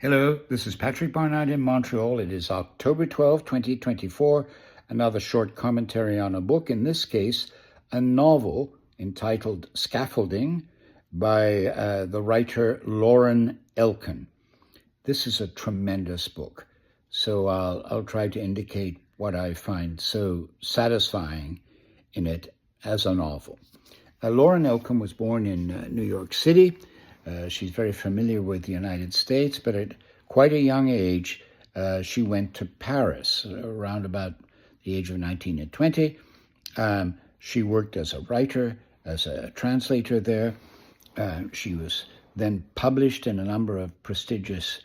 Hello, this is Patrick Barnard in Montreal. It is October 12, 2024. Another short commentary on a book, in this case, a novel entitled Scaffolding by the writer Lauren Elkin. This is a tremendous book, so I'll try to indicate what I find so satisfying in it as a novel. Lauren Elkin was born in New York City. She's very familiar with the United States, but at quite a young age, she went to Paris around about the age of 19 and 20. She worked as a writer, as a translator there. She was then published in a number of prestigious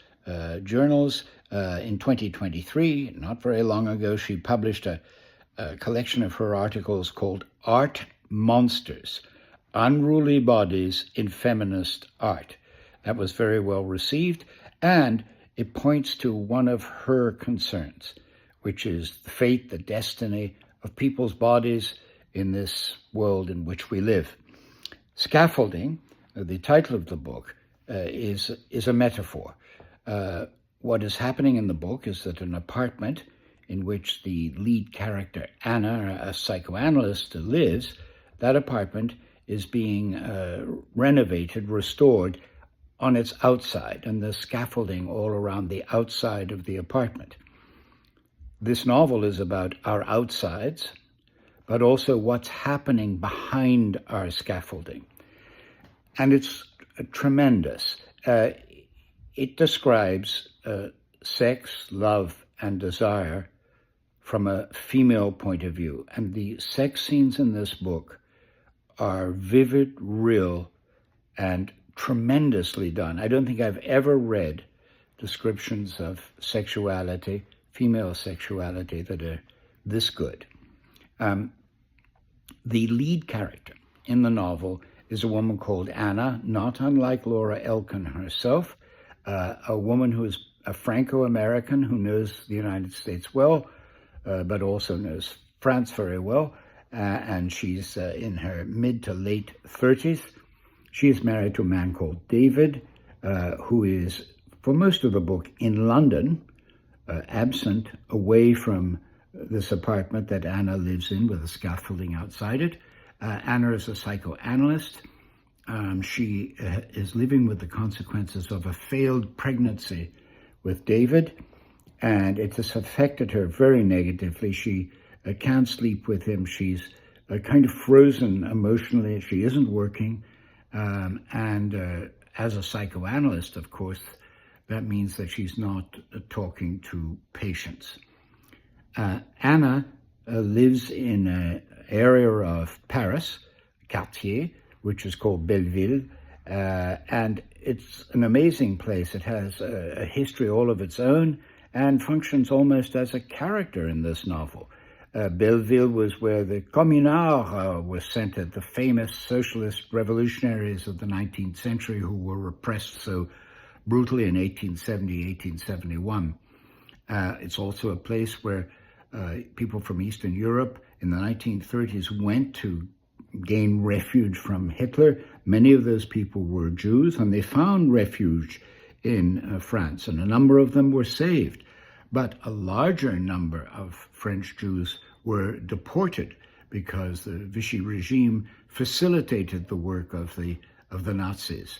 journals. In 2023, not very long ago, she published a collection of her articles called Art Monsters: Unruly Bodies in Feminist Art. That was very well received, and it points to one of her concerns, which is the fate, the destiny of people's bodies in this world in which we live. Scaffolding, the title of the book, is a metaphor. What is happening in the book is that an apartment in which the lead character, Anna, a psychoanalyst, lives, that apartment is being renovated, restored on its outside, and there's scaffolding all around the outside of the apartment. This novel is about our outsides, but also what's happening behind our scaffolding. And it's tremendous. It describes sex, love, and desire from a female point of view. And the sex scenes in this book are vivid, real, and tremendously done. I don't think I've ever read descriptions of sexuality, female sexuality, that are this good. The lead character in the novel is a woman called Anna, not unlike Laura Elkin herself, a woman who is a Franco-American who knows the United States well, but also knows France very well. And she's in her mid to late 30s. She is married to a man called David, who is, for most of the book, in London, absent, away from this apartment that Anna lives in with the scaffolding outside it. Anna is a psychoanalyst. She is living with the consequences of a failed pregnancy with David, and it has affected her very negatively. She can't sleep with him. She's kind of frozen emotionally. She isn't working. And as a psychoanalyst, of course, that means that she's not talking to patients. Anna lives in an area of Paris, quartier, which is called Belleville, and it's an amazing place. It has a history all of its own and functions almost as a character in this novel. Belleville was where the communards were centered, the famous socialist revolutionaries of the 19th century who were repressed so brutally in 1870, 1871. It's also a place where people from Eastern Europe in the 1930s went to gain refuge from Hitler. Many of those people were Jews, and they found refuge in France, and a number of them were saved. But a larger number of French Jews were deported because the Vichy regime facilitated the work of the Nazis.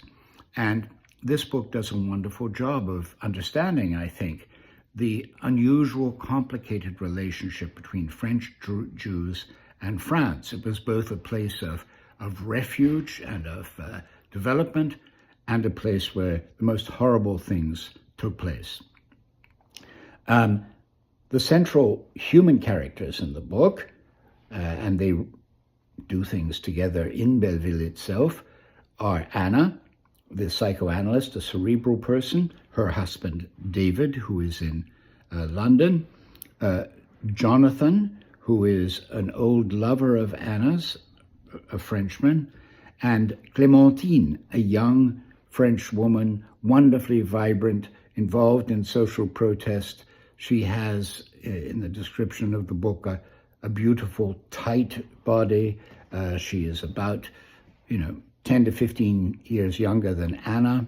And this book does a wonderful job of understanding, I think, the unusual, complicated relationship between French Jews and France. It was both a place of refuge and of development, and a place where the most horrible things took place. The central human characters in the book, and they do things together in Belleville itself, are Anna, the psychoanalyst, a cerebral person, her husband David, who is in London, Jonathan, who is an old lover of Anna's, a Frenchman, and Clémentine, a young French woman, wonderfully vibrant, involved in social protest. She has, in the description of the book, a beautiful, tight body. She is about, 10 to 15 years younger than Anna.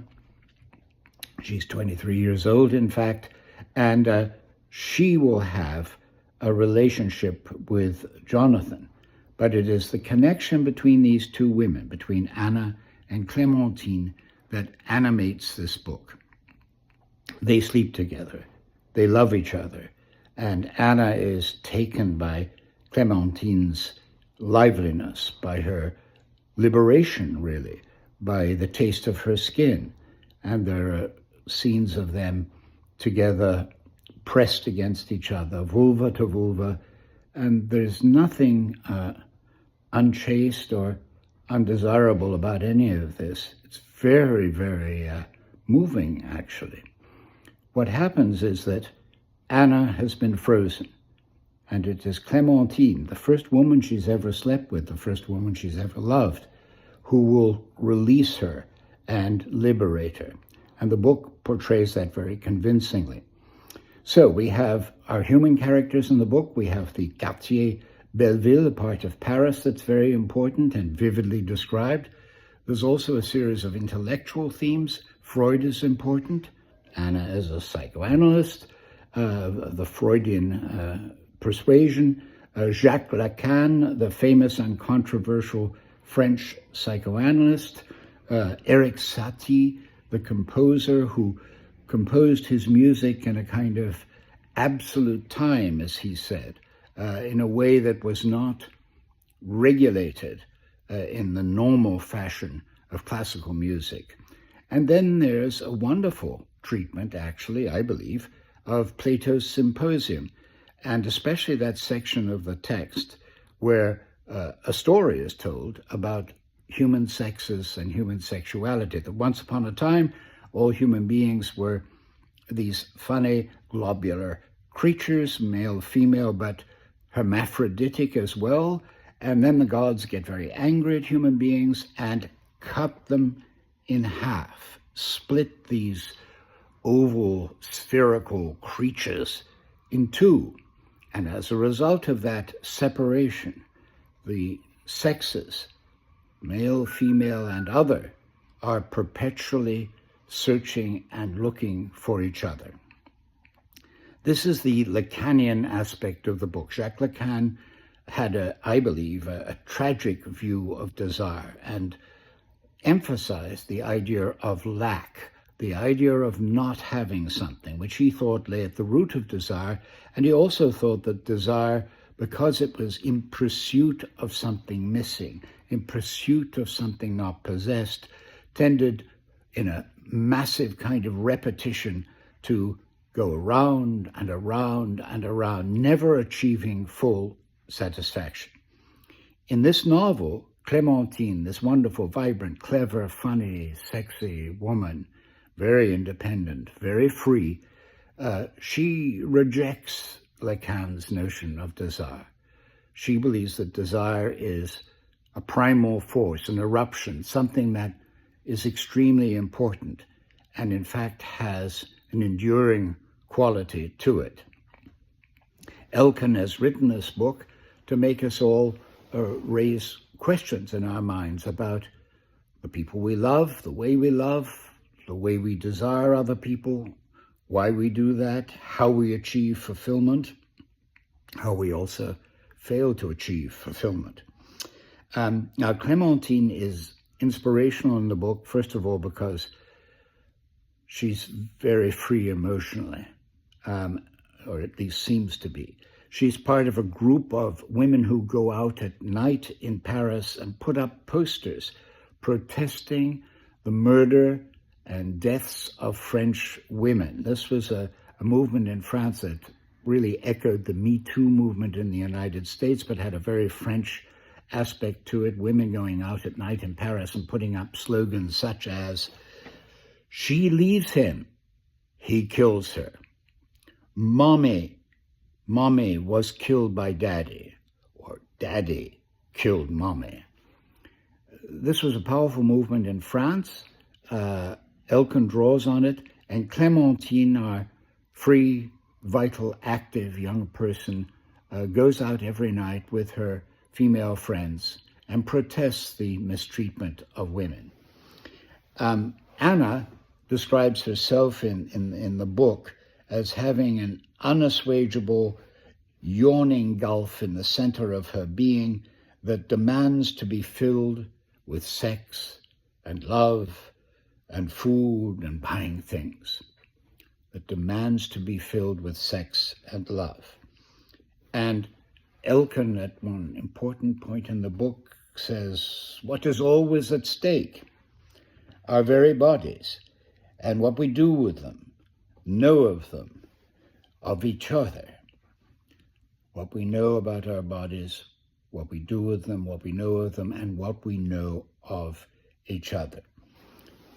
She's 23 years old, in fact, and she will have a relationship with Jonathan. But it is the connection between these two women, between Anna and Clémentine, that animates this book. They sleep together. They love each other. And Anna is taken by Clémentine's liveliness, by her liberation, really, by the taste of her skin. And there are scenes of them together pressed against each other, vulva to vulva, and there's nothing unchaste or undesirable about any of this. It's very, very moving, actually. What happens is that Anna has been frozen, and it is Clémentine, the first woman she's ever slept with, the first woman she's ever loved, who will release her and liberate her. And the book portrays that very convincingly. So we have our human characters in the book. We have the Quartier Belleville, a part of Paris that's very important and vividly described. There's also a series of intellectual themes. Freud is important. Anna is a psychoanalyst, the Freudian persuasion. Jacques Lacan, the famous and controversial French psychoanalyst. Erik Satie, the composer who composed his music in a kind of absolute time, as he said, in a way that was not regulated in the normal fashion of classical music. And then there's a wonderful treatment, actually, I believe, of Plato's Symposium, and especially that section of the text where a story is told about human sexes and human sexuality, that once upon a time, all human beings were these funny, globular creatures, male, female, but hermaphroditic as well. And then the gods get very angry at human beings and cut them in half, split these oval, spherical creatures in two. And as a result of that separation, the sexes, male, female, and other, are perpetually searching and looking for each other. This is the Lacanian aspect of the book. Jacques Lacan had, I believe, a tragic view of desire and emphasized the idea of lack, the idea of not having something, which he thought lay at the root of desire. And he also thought that desire, because it was in pursuit of something missing, in pursuit of something not possessed, tended in a massive kind of repetition to go around and around and around, never achieving full satisfaction. In this novel, Clémentine, this wonderful, vibrant, clever, funny, sexy woman, very independent, very free, she rejects Lacan's notion of desire. She believes that desire is a primal force, an eruption, something that is extremely important and in fact has an enduring quality to it. Elkin has written this book to make us all raise questions in our minds about the people we love, the way we desire other people, why we do that, how we achieve fulfillment, how we also fail to achieve fulfillment. Now, Clémentine is inspirational in the book, first of all, because she's very free emotionally, or at least seems to be. She's part of a group of women who go out at night in Paris and put up posters protesting the murder and deaths of French women. This was a movement in France that really echoed the Me Too movement in the United States, but had a very French aspect to it, women going out at night in Paris and putting up slogans such as, "She leaves him, he kills her. Mommy was killed by Daddy," or "Daddy killed Mommy." This was a powerful movement in France. Elkin draws on it, and Clémentine, our free, vital, active young person, goes out every night with her female friends and protests the mistreatment of women. Anna describes herself in the book as having an unassuageable, yawning gulf in the center of her being that demands to be filled with sex and love and food and buying things. That demands to be filled with sex and love. And Elkin, at one important point in the book, says, what is always at stake? Our very bodies, and what we do with them, know of them, of each other. What we know about our bodies, what we do with them, what we know of them, and what we know of each other.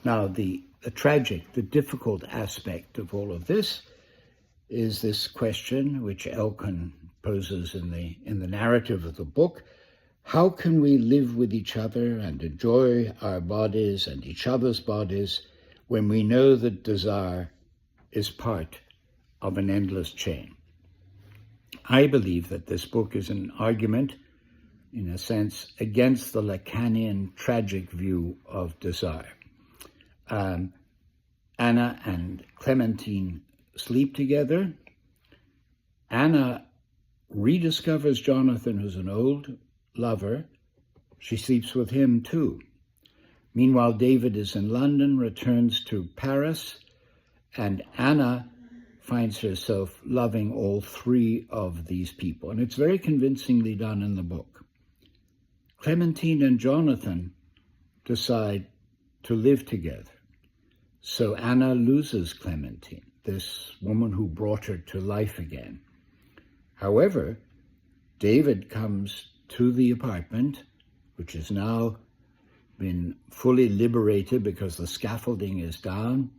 Now, the tragic, the difficult aspect of all of this is this question, which Elkin poses in the narrative of the book: how can we live with each other and enjoy our bodies and each other's bodies when we know that desire is part of an endless chain? I believe that this book is an argument, in a sense, against the Lacanian tragic view of desire. Anna and Clementine sleep together. Anna rediscovers Jonathan, who's an old lover. She sleeps with him too. Meanwhile, David is in London, returns to Paris, and Anna finds herself loving all three of these people. And it's very convincingly done in the book. Clementine and Jonathan decide to live together. So Anna loses Clementine, this woman who brought her to life again. However, David comes to the apartment, which has now been fully liberated because the scaffolding is down,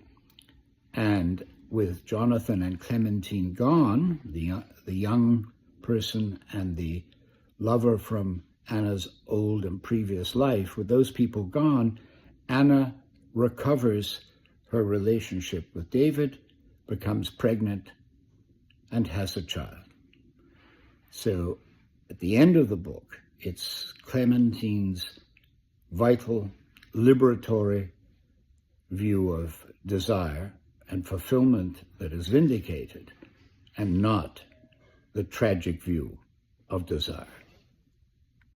and with Jonathan and Clementine gone, the young person and the lover from Anna's old and previous life, with those people gone, Anna recovers her relationship with David, becomes pregnant, and has a child. So at the end of the book, it's Clementine's vital, liberatory view of desire and fulfillment that is vindicated, and not the tragic view of desire.